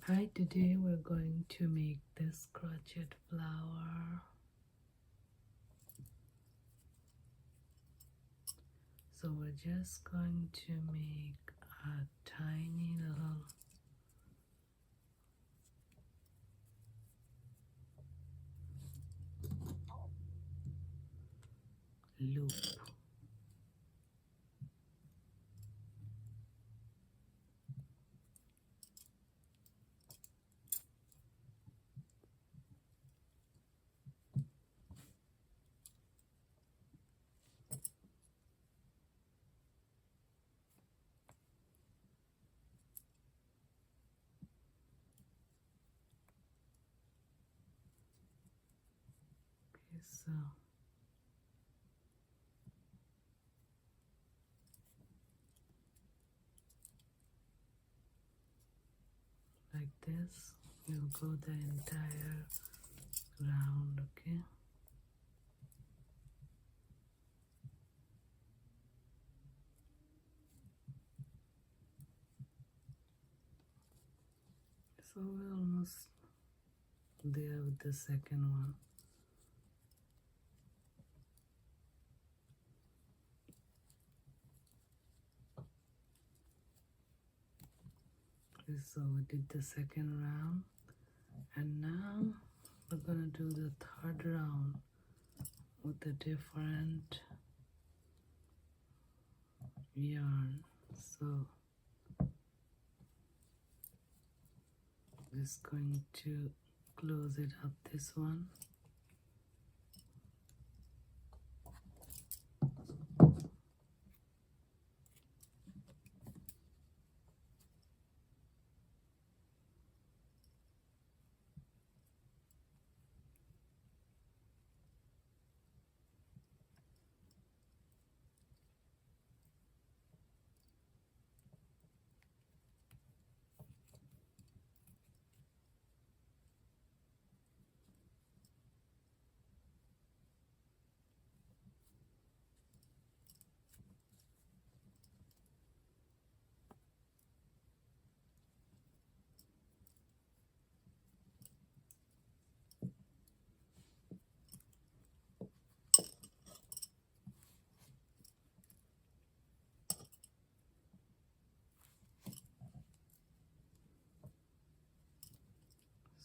Hi, today we're going to make this crochet flower. So we're just going to make a tiny little loop. Okay, so like this, you'll go the entire round, okay? So we're almost there with the second one. Okay, so we did the second round, and now we're gonna do the third round with a different yarn. So just going to close it up, this one.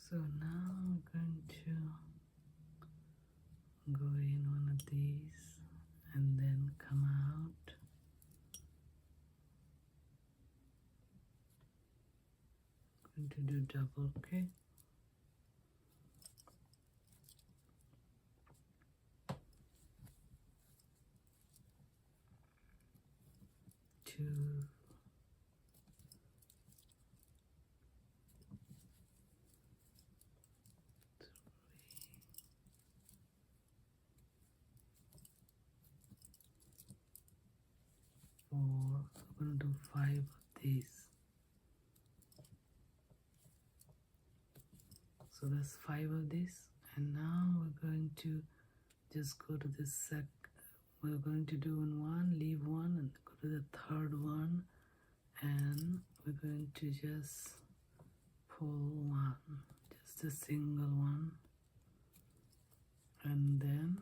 So now I'm going to go in one of these and then come out. I'm going to do double, okay? Two, four. So I'm going to do 5 of these. So that's 5 of these, and now we're going to just go to this we're going to do in one, leave one, and go to the third one, and we're going to just pull one, just a single one, and then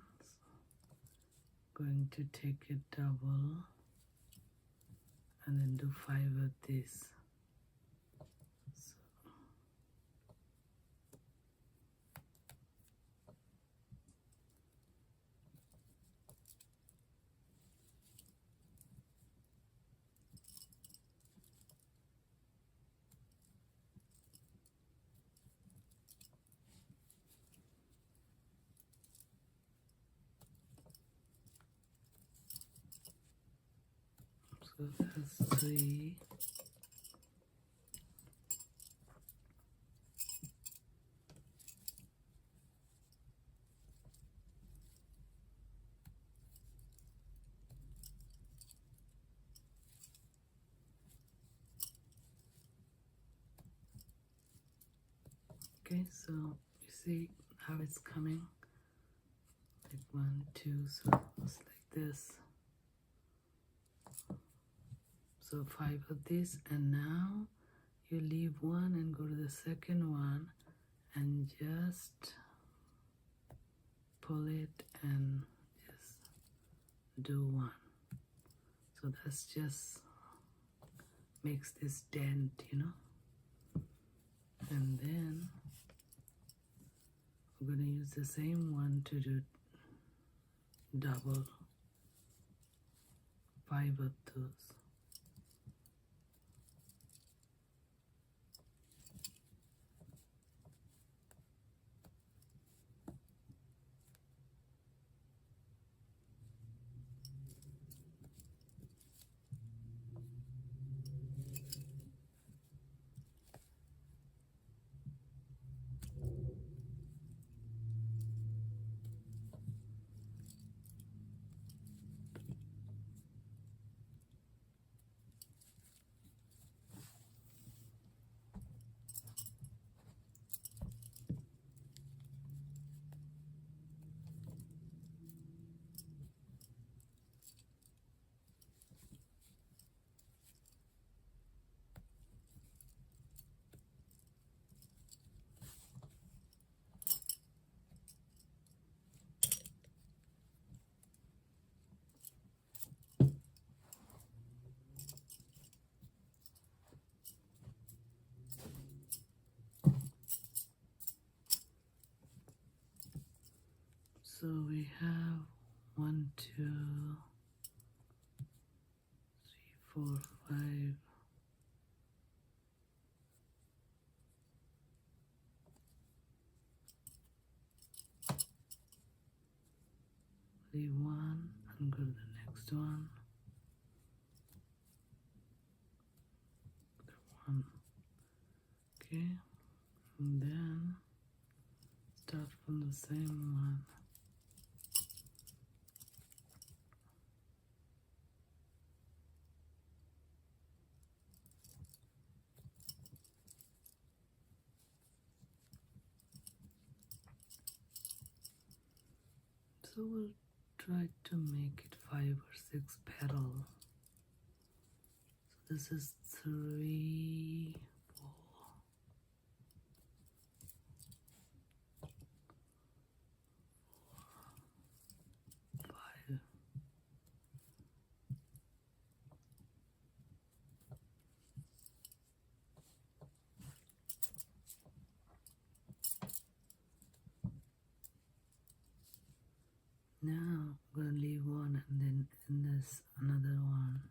going to take it double and then do 5 of this. So that's 3. Okay, so you see how it's coming, like 1, 2, so it's like this. So 5 of this, and now you leave one and go to the second one and just pull it and just do one. So that's just makes this dent, you know. And then we're going to use the same one to do double 5 of those. So we have 1, 2, 3, 4, 5. Leave one and go to the next one. The one. Okay. And then start from the same one. So we'll try to make it 5 or 6 petals. So this is 3, 4, 5. Now I'm going to leave one and then in this another one.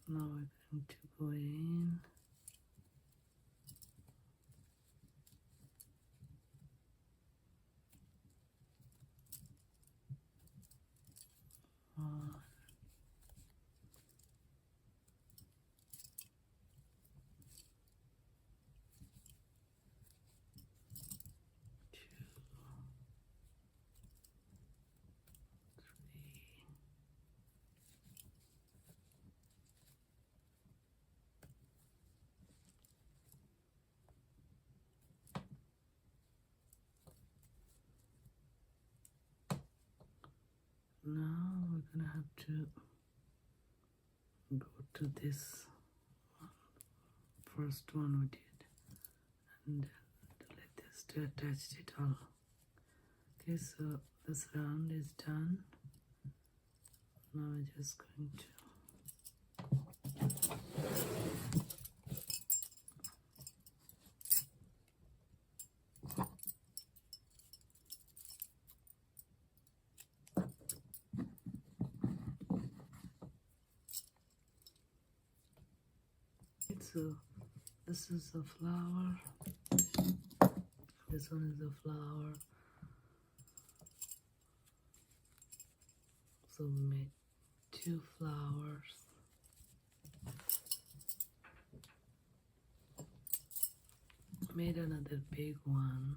Now we're going to go in. One, 2, 3. Now we're gonna have to go to this one, first one we did, and like this to attach it all. Okay, so this round is done. Now we're just going to so this is the flower, this one is the flower. So we made 2 flowers. Made another big one.